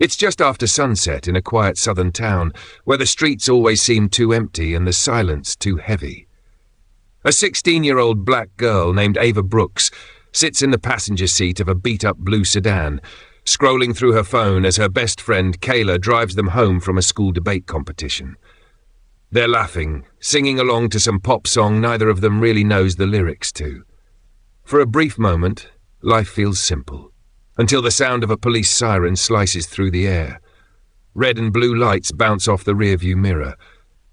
It's just after sunset in a quiet southern town where the streets always seem too empty and the silence too heavy. A 16-year-old black girl named Ava Brooks sits in the passenger seat of a beat-up blue sedan, scrolling through her phone as her best friend Kayla drives them home from a school debate competition. They're laughing, singing along to some pop song neither of them really knows the lyrics to. For a brief moment, life feels simple, until the sound of a police siren slices through the air. Red and blue lights bounce off the rearview mirror.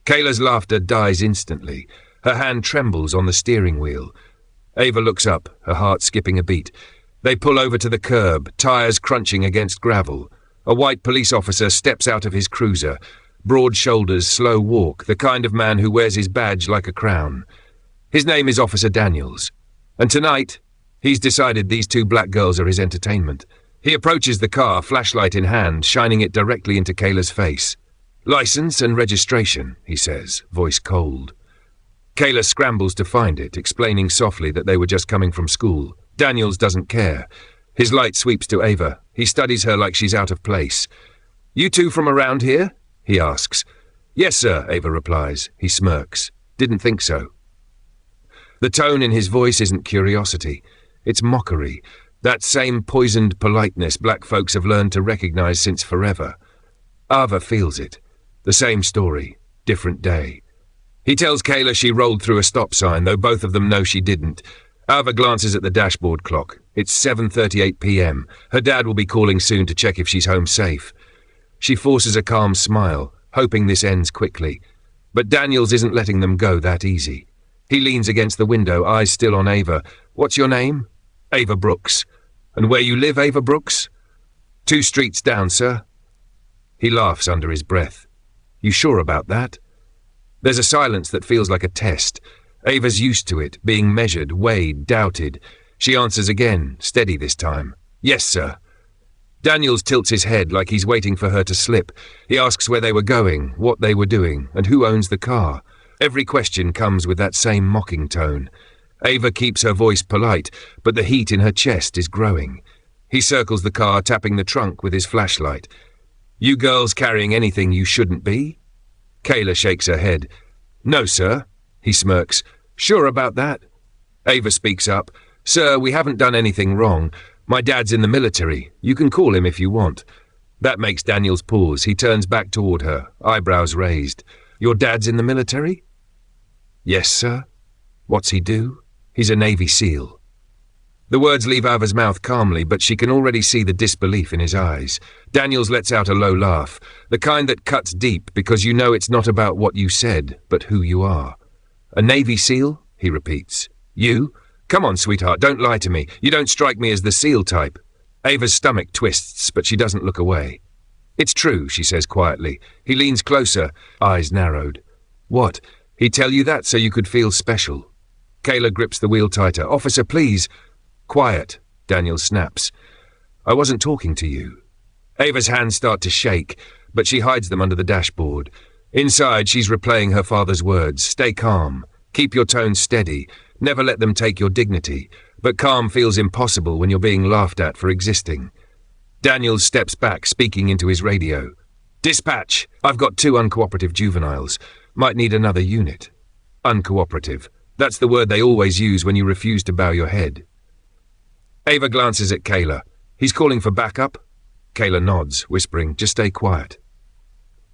Kayla's laughter dies instantly. Her hand trembles on the steering wheel. Ava looks up, her heart skipping a beat. They pull over to the curb, tires crunching against gravel. A white police officer steps out of his cruiser. Broad shoulders, slow walk, the kind of man who wears his badge like a crown. His name is Officer Daniels. And tonight, he's decided these two black girls are his entertainment. He approaches the car, flashlight in hand, shining it directly into Kayla's face. "License and registration," he says, voice cold. Kayla scrambles to find it, explaining softly that they were just coming from school. Daniels doesn't care. His light sweeps to Ava. He studies her like she's out of place. "You two from around here?" he asks. "Yes, sir," Ava replies. He smirks. "Didn't think so." The tone in his voice isn't curiosity. It's mockery. That same poisoned politeness black folks have learned to recognize since forever. Ava feels it. The same story, different day. He tells Kayla she rolled through a stop sign, though both of them know she didn't. Ava glances at the dashboard clock. It's 7:38 p.m. Her dad will be calling soon to check if she's home safe. She forces a calm smile, hoping this ends quickly. But Daniels isn't letting them go that easy. He leans against the window, eyes still on Ava. "What's your name?" "Ava Brooks." "And where you live, Ava Brooks?" "2 streets down, sir." He laughs under his breath. "You sure about that?" There's a silence that feels like a test. Ava's used to it, being measured, weighed, doubted. She answers again, steady this time. "Yes, sir." Daniels tilts his head like he's waiting for her to slip. He asks where they were going, what they were doing, and who owns the car. Every question comes with that same mocking tone. Ava keeps her voice polite, but the heat in her chest is growing. He circles the car, tapping the trunk with his flashlight. "You girls carrying anything you shouldn't be?" Kayla shakes her head. "No, sir." He smirks. "Sure about that?" Ava speaks up. "Sir, we haven't done anything wrong. My dad's in the military. You can call him if you want." That makes Daniels pause. He turns back toward her, eyebrows raised. "Your dad's in the military?" "Yes, sir." "What's he do?" "He's a Navy SEAL." The words leave Ava's mouth calmly, but she can already see the disbelief in his eyes. Daniels lets out a low laugh, the kind that cuts deep because you know it's not about what you said, but who you are. "A Navy SEAL?" he repeats. "You? Come on, sweetheart, don't lie to me. You don't strike me as the SEAL type." Ava's stomach twists, but she doesn't look away. "It's true," she says quietly. He leans closer, eyes narrowed. "What? He'd tell you that so you could feel special?" Kayla grips the wheel tighter. "Officer, please." "Quiet," Daniel snaps. "I wasn't talking to you." Ava's hands start to shake, but she hides them under the dashboard. Inside, she's replaying her father's words. "Stay calm. Keep your tone steady. Never let them take your dignity." But calm feels impossible when you're being laughed at for existing. Daniels steps back, speaking into his radio. "Dispatch, I've got 2 uncooperative juveniles. Might need another unit." Uncooperative. That's the word they always use when you refuse to bow your head. Ava glances at Kayla. "He's calling for backup?" Kayla nods, whispering, "Just stay quiet."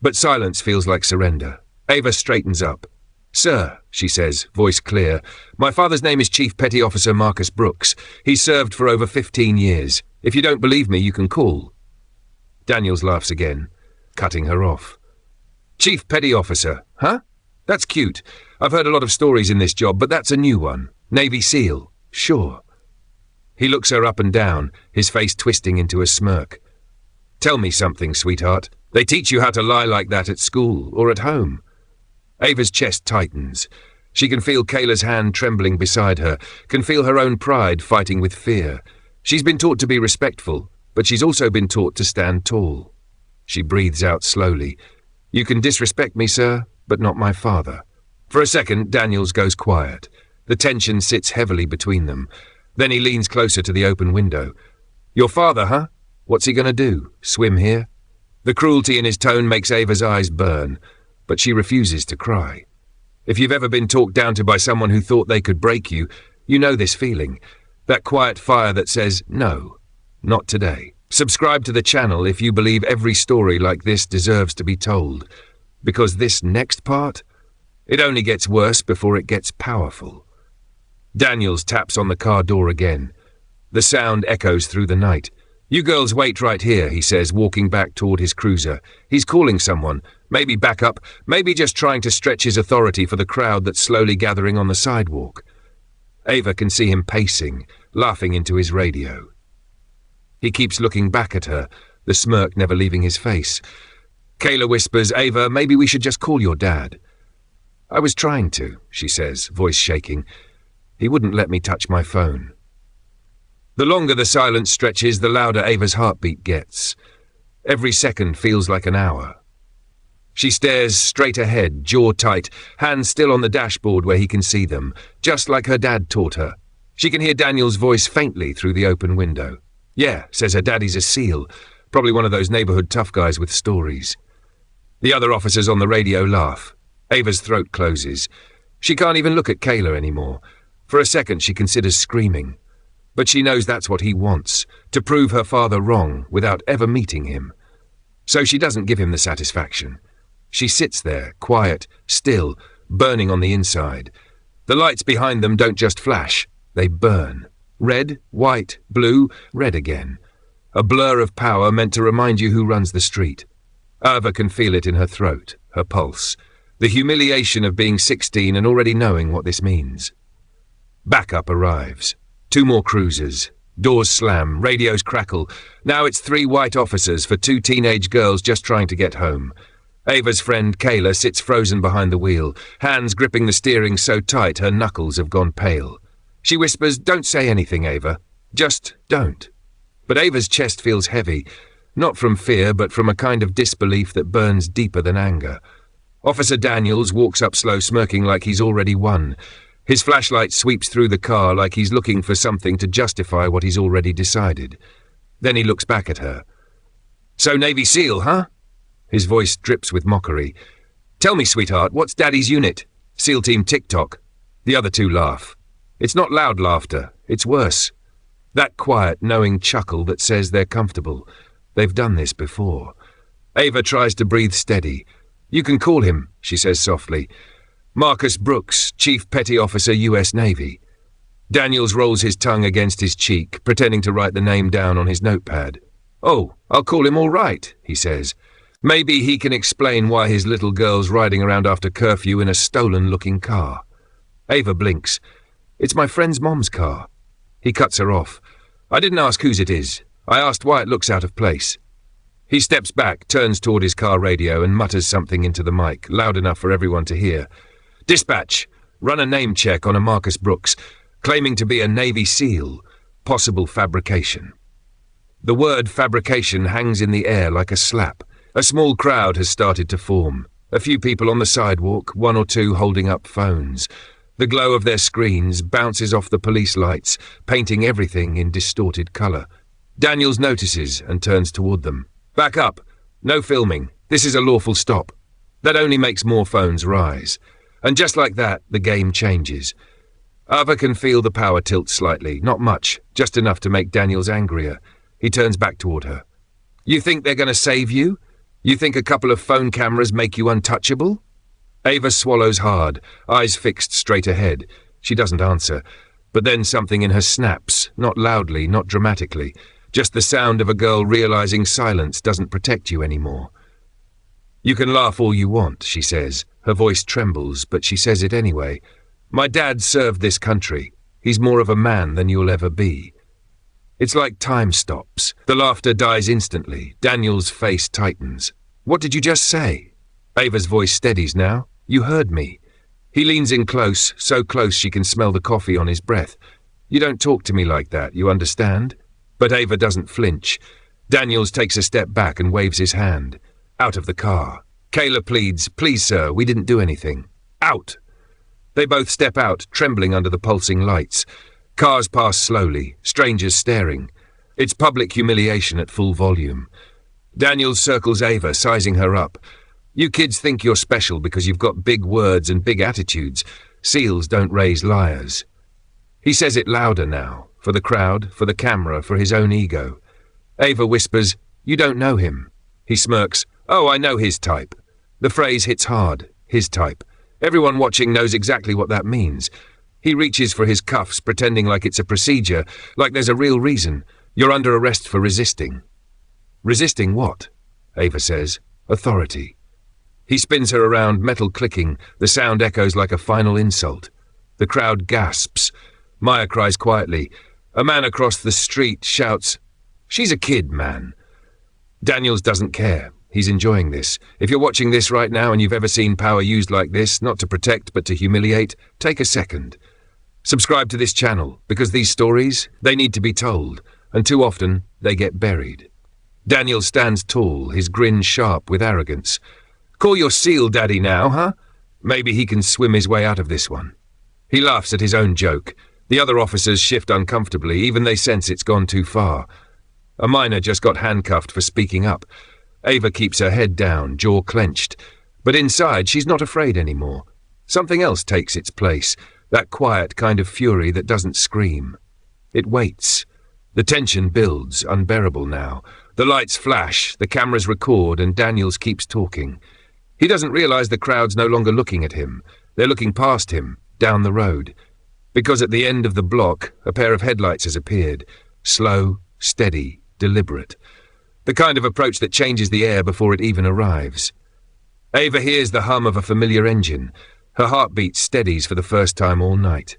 But silence feels like surrender. Ava straightens up. "Sir," she says, voice clear, "my father's name is Chief Petty Officer Marcus Brooks. He's served for over 15 years. If you don't believe me, you can call." Daniels laughs again, cutting her off. "Chief Petty Officer, huh? That's cute. I've heard a lot of stories in this job, but that's a new one. Navy SEAL, sure." He looks her up and down, his face twisting into a smirk. "Tell me something, sweetheart. They teach you how to lie like that at school or at home." Ava's chest tightens. She can feel Kayla's hand trembling beside her, can feel her own pride fighting with fear. She's been taught to be respectful, but she's also been taught to stand tall. She breathes out slowly. "You can disrespect me, sir, but not my father." For a second, Daniels goes quiet. The tension sits heavily between them. Then he leans closer to the open window. "Your father, huh? What's he going to do? Swim here?" The cruelty in his tone makes Ava's eyes burn, but she refuses to cry. If you've ever been talked down to by someone who thought they could break you, you know this feeling. That quiet fire that says, no, not today. Subscribe to the channel if you believe every story like this deserves to be told, because this next part, it only gets worse before it gets powerful. Daniels taps on the car door again. The sound echoes through the night. You girls wait right here, he says, walking back toward his cruiser. He's calling someone, maybe backup, maybe just trying to stretch his authority for the crowd that's slowly gathering on the sidewalk. Ava can see him pacing, laughing into his radio. He keeps looking back at her, the smirk never leaving his face. Kayla whispers, Ava, maybe we should just call your dad. I was trying to, she says, voice shaking. He wouldn't let me touch my phone. The longer the silence stretches, the louder Ava's heartbeat gets. Every second feels like an hour. She stares straight ahead, jaw tight, hands still on the dashboard where he can see them, just like her dad taught her. She can hear Daniel's voice faintly through the open window. Yeah, says her daddy's a SEAL, probably one of those neighborhood tough guys with stories. The other officers on the radio laugh. Ava's throat closes. She can't even look at Kayla anymore. For a second she considers screaming. But she knows that's what he wants, to prove her father wrong without ever meeting him. So she doesn't give him the satisfaction. She sits there, quiet, still, burning on the inside. The lights behind them don't just flash, they burn. Red, white, blue, red again. A blur of power meant to remind you who runs the street. Ava can feel it in her throat, her pulse. The humiliation of being 16 and already knowing what this means. Backup arrives. 2 more cruisers. Doors slam, radios crackle. Now it's 3 white officers for 2 teenage girls just trying to get home. Ava's friend Kayla sits frozen behind the wheel, hands gripping the steering so tight her knuckles have gone pale. She whispers, don't say anything, Ava. Just don't. But Ava's chest feels heavy, not from fear but from a kind of disbelief that burns deeper than anger. Officer Daniels walks up slow, smirking like he's already won. His flashlight sweeps through the car like he's looking for something to justify what he's already decided. Then he looks back at her. So Navy SEAL, huh? His voice drips with mockery. Tell me, sweetheart, what's Daddy's unit? SEAL Team TikTok. The other 2 laugh. It's not loud laughter, it's worse. That quiet, knowing chuckle that says they're comfortable. They've done this before. Ava tries to breathe steady. You can call him, she says softly. Marcus Brooks, Chief Petty Officer, U.S. Navy. Daniels rolls his tongue against his cheek, pretending to write the name down on his notepad. Oh, I'll call him all right, he says. Maybe he can explain why his little girl's riding around after curfew in a stolen-looking car. Ava blinks. It's my friend's mom's car. He cuts her off. I didn't ask whose it is. I asked why it looks out of place. He steps back, turns toward his car radio and mutters something into the mic, loud enough for everyone to hear. Dispatch, run a name check on a Marcus Brooks, claiming to be a Navy SEAL, possible fabrication. The word fabrication hangs in the air like a slap. A small crowd has started to form. A few people on the sidewalk, 1 or 2 holding up phones. The glow of their screens bounces off the police lights, painting everything in distorted colour. Daniels notices and turns toward them. Back up. No filming. This is a lawful stop. That only makes more phones rise. And just like that, the game changes. Ava can feel the power tilt slightly, not much, just enough to make Daniels angrier. He turns back toward her. You think they're going to save you? You think a couple of phone cameras make you untouchable? Ava swallows hard, eyes fixed straight ahead. She doesn't answer, but then something in her snaps, not loudly, not dramatically, just the sound of a girl realizing silence doesn't protect you anymore. You can laugh all you want, she says. Her voice trembles, but she says it anyway. My dad served this country. He's more of a man than you'll ever be. It's like time stops. The laughter dies instantly. Daniel's face tightens. What did you just say? Ava's voice steadies now. You heard me. He leans in close, so close she can smell the coffee on his breath. You don't talk to me like that, you understand? But Ava doesn't flinch. Daniels takes a step back and waves his hand. Out of the car. Kayla pleads, please sir, we didn't do anything. Out! They both step out, trembling under the pulsing lights. Cars pass slowly, strangers staring. It's public humiliation at full volume. Daniels circles Ava, sizing her up. You kids think you're special because you've got big words and big attitudes. SEALs don't raise liars. He says it louder now, for the crowd, for the camera, for his own ego. Ava whispers, "You don't know him." He smirks, "Oh, I know his type." The phrase hits hard, his type. Everyone watching knows exactly what that means. He reaches for his cuffs, pretending like it's a procedure, like there's a real reason. You're under arrest for resisting. Resisting what? Ava says. Authority. He spins her around, metal clicking. The sound echoes like a final insult. The crowd gasps. Maya cries quietly. A man across the street shouts, "She's a kid, man." Daniels doesn't care. He's enjoying this. If you're watching this right now and you've ever seen power used like this, not to protect but to humiliate, take a second. Subscribe to this channel, because these stories, they need to be told, and too often they get buried. Daniels stands tall, his grin sharp with arrogance. Call your SEAL daddy now, huh? Maybe he can swim his way out of this one. He laughs at his own joke. The other officers shift uncomfortably, even they sense it's gone too far. A minor just got handcuffed for speaking up. Ava keeps her head down, jaw clenched. But inside, she's not afraid anymore. Something else takes its place, that quiet kind of fury that doesn't scream. It waits. The tension builds, unbearable now. The lights flash, the cameras record, and Daniels keeps talking. He doesn't realize the crowd's no longer looking at him. They're looking past him, down the road. Because at the end of the block, a pair of headlights has appeared. Slow, steady, deliberate. The kind of approach that changes the air before it even arrives. Ava hears the hum of a familiar engine. Her heartbeat steadies for the first time all night.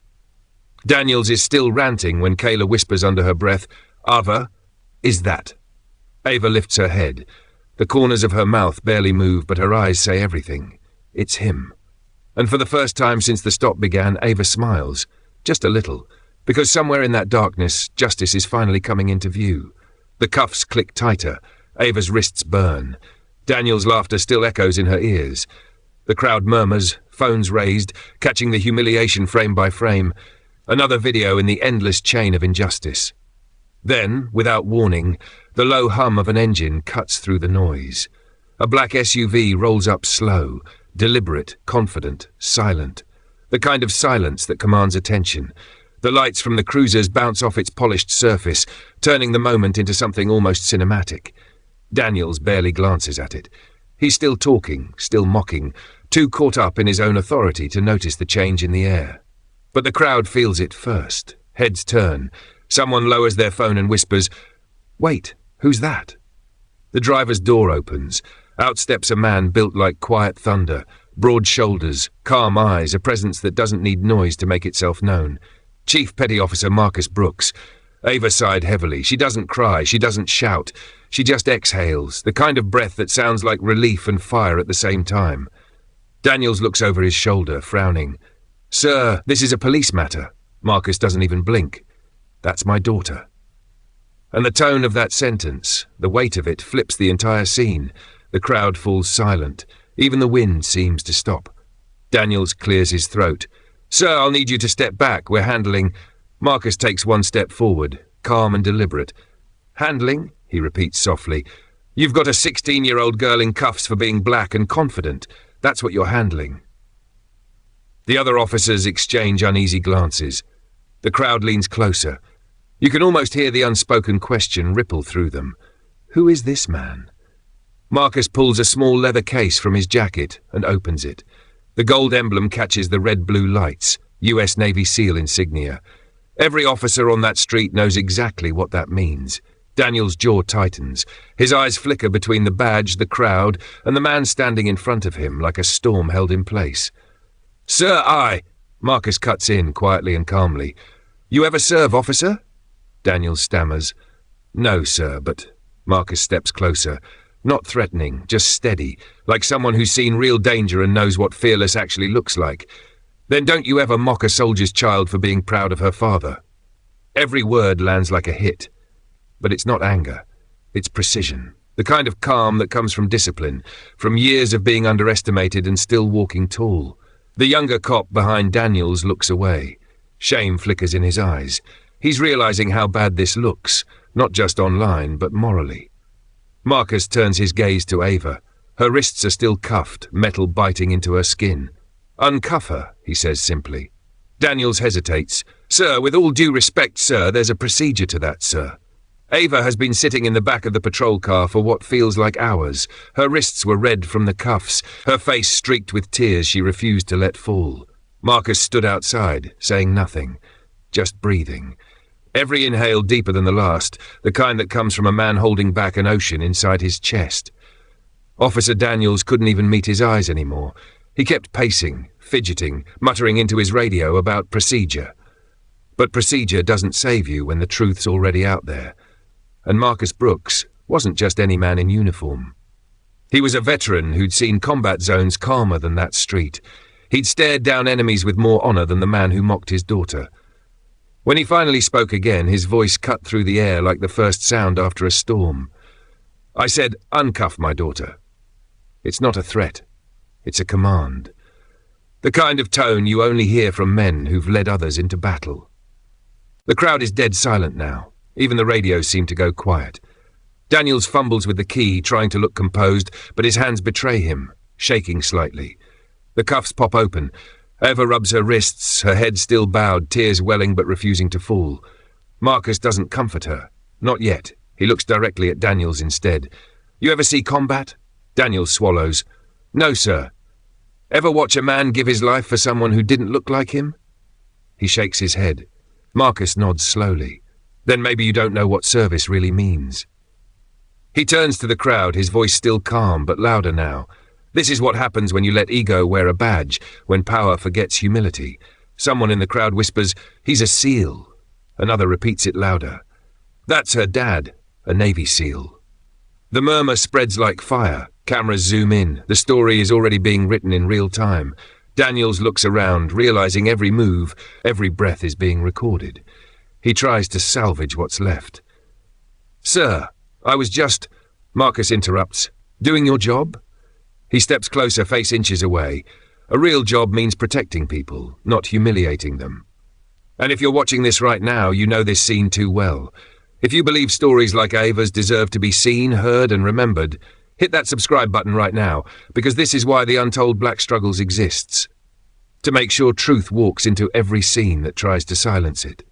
Daniels is still ranting when Kayla whispers under her breath, "Ava, is that?" Ava lifts her head. The corners of her mouth barely move, but her eyes say everything. It's him. And for the first time since the stop began, Ava smiles. Just a little. Because somewhere in that darkness, justice is finally coming into view. The cuffs click tighter. Ava's wrists burn. Daniel's laughter still echoes in her ears. The crowd murmurs, phones raised, catching the humiliation frame by frame. Another video in the endless chain of injustice. Then, without warning, the low hum of an engine cuts through the noise. A black SUV rolls up slow, deliberate, confident, silent. The kind of silence that commands attention. The lights from the cruisers bounce off its polished surface, turning the moment into something almost cinematic. Daniels barely glances at it. He's still talking, still mocking, too caught up in his own authority to notice the change in the air. But the crowd feels it first. Heads turn. Someone lowers their phone and whispers, "Wait, who's that?" The driver's door opens. Out steps a man built like quiet thunder. Broad shoulders, calm eyes, a presence that doesn't need noise to make itself known. Chief Petty Officer Marcus Brooks. Ava sighed heavily. She doesn't cry, she doesn't shout. She just exhales, the kind of breath that sounds like relief and fire at the same time. Daniels looks over his shoulder, frowning. "Sir, this is a police matter." Marcus doesn't even blink. "That's my daughter." And the tone of that sentence, the weight of it, flips the entire scene. The crowd falls silent. Even the wind seems to stop. Daniels clears his throat. "Sir, I'll need you to step back. We're handling—" Marcus takes one step forward, calm and deliberate. "Handling?" he repeats softly. "You've got a 16-year-old girl in cuffs for being black and confident. That's what you're handling." The other officers exchange uneasy glances. The crowd leans closer. You can almost hear the unspoken question ripple through them. Who is this man? Marcus pulls a small leather case from his jacket and opens it. The gold emblem catches the red-blue lights, US Navy SEAL insignia. Every officer on that street knows exactly what that means. Daniel's jaw tightens. His eyes flicker between the badge, the crowd, and the man standing in front of him like a storm held in place. "Sir, I—" Marcus cuts in quietly and calmly. "You ever serve, officer?" Daniel stammers. "No, sir, but—" Marcus steps closer. Not threatening, just steady, like someone who's seen real danger and knows what fearless actually looks like. "Then don't you ever mock a soldier's child for being proud of her father?" Every word lands like a hit. But it's not anger. It's precision. The kind of calm that comes from discipline, from years of being underestimated and still walking tall. The younger cop behind Daniels looks away. Shame flickers in his eyes. He's realizing how bad this looks, not just online, but morally. Marcus turns his gaze to Ava. Her wrists are still cuffed, metal biting into her skin. "Uncuff her," he says simply. Daniels hesitates. "Sir, with all due respect, sir, there's a procedure to that, sir." Ava has been sitting in the back of the patrol car for what feels like hours. Her wrists were red from the cuffs, her face streaked with tears she refused to let fall. Marcus stood outside, saying nothing, just breathing. Every inhale deeper than the last, the kind that comes from a man holding back an ocean inside his chest. Officer Daniels couldn't even meet his eyes anymore. He kept pacing, fidgeting, muttering into his radio about procedure. But procedure doesn't save you when the truth's already out there. And Marcus Brooks wasn't just any man in uniform. He was a veteran who'd seen combat zones calmer than that street. He'd stared down enemies with more honor than the man who mocked his daughter. When he finally spoke again, his voice cut through the air like the first sound after a storm. I said, "Uncuff my daughter." It's not a threat. It's a command. The kind of tone you only hear from men who've led others into battle. The crowd is dead silent now. Even the radios seem to go quiet. Daniels fumbles with the key, trying to look composed, but his hands betray him, shaking slightly. The cuffs pop open. Eva rubs her wrists, her head still bowed, tears welling but refusing to fall. Marcus doesn't comfort her. Not yet. He looks directly at Daniels instead. "You ever see combat?" Daniels swallows. "No, sir." "Ever watch a man give his life for someone who didn't look like him?" He shakes his head. Marcus nods slowly. "Then maybe you don't know what service really means." He turns to the crowd, his voice still calm but louder now. This is what happens when you let ego wear a badge, when power forgets humility. Someone in the crowd whispers, "He's a SEAL." Another repeats it louder. "That's her dad, a Navy SEAL." The murmur spreads like fire. Cameras zoom in. The story is already being written in real time. Daniels looks around, realizing every move, every breath is being recorded. He tries to salvage what's left. "Sir, I was just—" Marcus interrupts. "Doing your job?" He steps closer, face inches away. A real job means protecting people, not humiliating them. And if you're watching this right now, you know this scene too well. If you believe stories like Ava's deserve to be seen, heard, and remembered, hit that subscribe button right now, because this is why the Untold Black Struggles exists. To make sure truth walks into every scene that tries to silence it.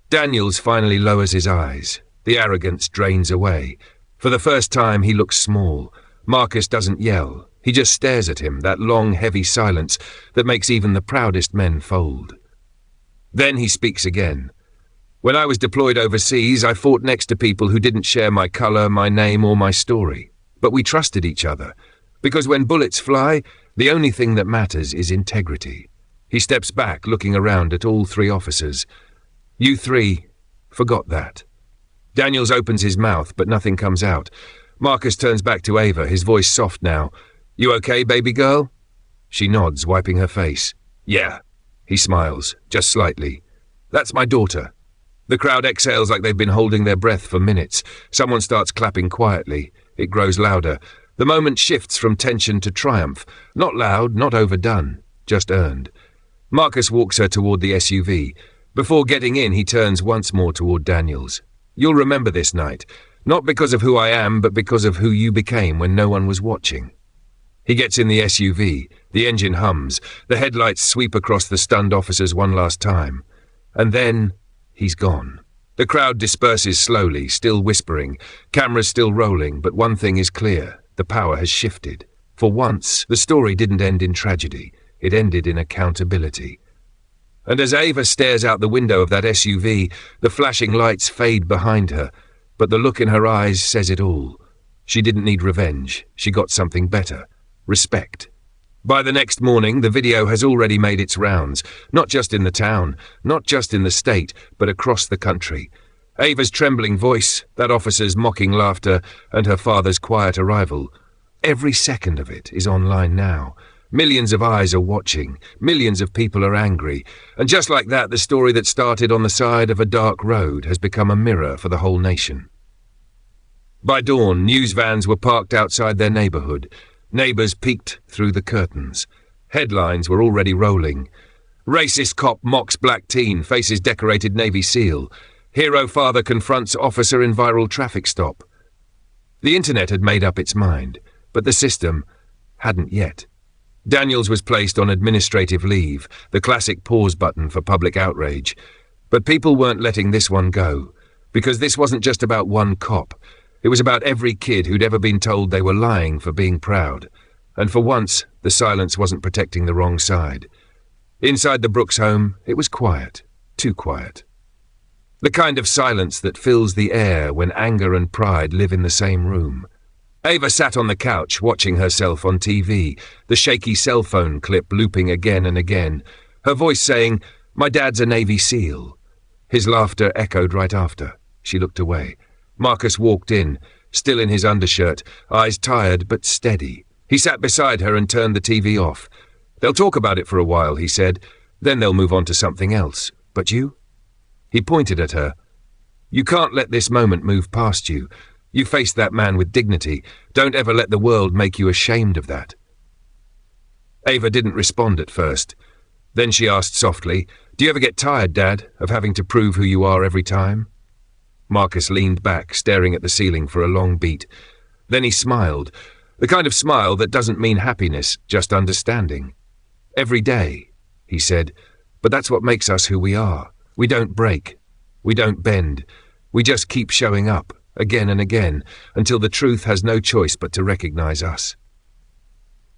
Daniels finally lowers his eyes. The arrogance drains away. For the first time, he looks small. Marcus doesn't yell. He just stares at him, that long, heavy silence that makes even the proudest men fold. Then he speaks again. "When I was deployed overseas, I fought next to people who didn't share my color, my name, or my story. But we trusted each other. Because when bullets fly, the only thing that matters is integrity." He steps back, looking around at all three officers. "You three forgot that." Daniels opens his mouth, but nothing comes out. Marcus turns back to Ava, his voice soft now. "You okay, baby girl?" She nods, wiping her face. "Yeah." He smiles, just slightly. "That's my daughter." The crowd exhales like they've been holding their breath for minutes. Someone starts clapping quietly. It grows louder. The moment shifts from tension to triumph. Not loud, not overdone, just earned. Marcus walks her toward the SUV. Before getting in, he turns once more toward Daniels. "You'll remember this night, not because of who I am, but because of who you became when no one was watching." He gets in the SUV. The engine hums. The headlights sweep across the stunned officers one last time. And then he's gone. The crowd disperses slowly, still whispering. Cameras still rolling, but one thing is clear. The power has shifted. For once, the story didn't end in tragedy. It ended in accountability. And as Ava stares out the window of that SUV, the flashing lights fade behind her. But the look in her eyes says it all. She didn't need revenge. She got something better. Respect. By the next morning, the video has already made its rounds, not just in the town, not just in the state, but across the country. Ava's trembling voice, that officer's mocking laughter, and her father's quiet arrival. Every second of it is online now. Millions of eyes are watching, millions of people are angry, and just like that, the story that started on the side of a dark road has become a mirror for the whole nation. By dawn, news vans were parked outside their neighborhood. Neighbors peeked through the curtains. Headlines were already rolling. "Racist cop mocks black teen, faces decorated Navy SEAL. Hero father confronts officer in viral traffic stop." The internet had made up its mind, but the system hadn't yet. Daniels was placed on administrative leave, the classic pause button for public outrage. But people weren't letting this one go, because this wasn't just about one cop. It was about every kid who'd ever been told they were lying for being proud. And for once, the silence wasn't protecting the wrong side. Inside the Brooks home, it was quiet, too quiet. The kind of silence that fills the air when anger and pride live in the same room. Ava sat on the couch, watching herself on TV, the shaky cell phone clip looping again and again, her voice saying, "My dad's a Navy SEAL." His laughter echoed right after. She looked away. Marcus walked in, still in his undershirt, eyes tired but steady. He sat beside her and turned the TV off. "They'll talk about it for a while," he said. "Then they'll move on to something else. But you?" He pointed at her. "You can't let this moment move past you. You faced that man with dignity. Don't ever let the world make you ashamed of that." Ava didn't respond at first. Then she asked softly, "Do you ever get tired, Dad, of having to prove who you are every time?" Marcus leaned back, staring at the ceiling for a long beat. Then he smiled, the kind of smile that doesn't mean happiness, just understanding. "Every day," he said, "but that's what makes us who we are. We don't break. We don't bend. We just keep showing up, again and again, until the truth has no choice but to recognize us."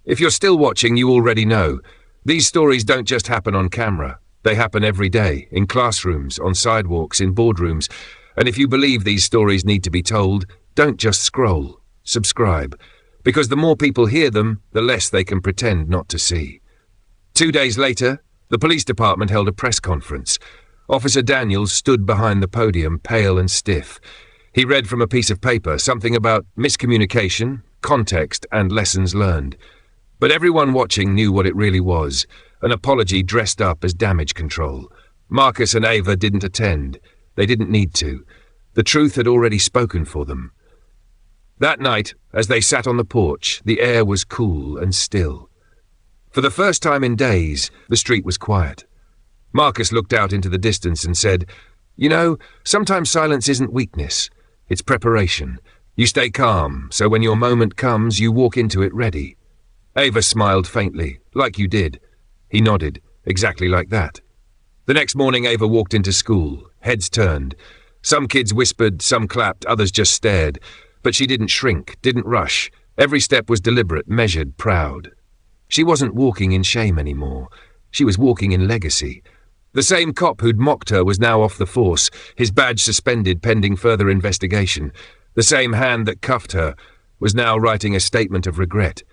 If you're still watching, you already know. These stories don't just happen on camera. They happen every day, in classrooms, on sidewalks, in boardrooms. And if you believe these stories need to be told, don't just scroll. Subscribe. Because the more people hear them, the less they can pretend not to see. 2 days later, the police department held a press conference. Officer Daniels stood behind the podium, pale and stiff. He read from a piece of paper something about miscommunication, context, and lessons learned. But everyone watching knew what it really was, an apology dressed up as damage control. Marcus and Ava didn't attend. They didn't need to. The truth had already spoken for them. That night, as they sat on the porch, the air was cool and still. For the first time in days, the street was quiet. Marcus looked out into the distance and said, "You know, sometimes silence isn't weakness. It's preparation. You stay calm, so when your moment comes, you walk into it ready." Ava smiled faintly, "Like you did." He nodded, "Exactly like that." The next morning, Ava walked into school, heads turned. Some kids whispered, some clapped, others just stared. But she didn't shrink, didn't rush. Every step was deliberate, measured, proud. She wasn't walking in shame anymore. She was walking in legacy. The same cop who'd mocked her was now off the force, his badge suspended pending further investigation. The same hand that cuffed her was now writing a statement of regret.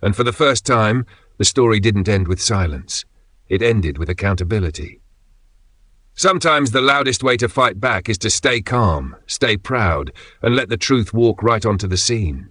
And for the first time, the story didn't end with silence. It ended with accountability. Sometimes the loudest way to fight back is to stay calm, stay proud, and let the truth walk right onto the scene.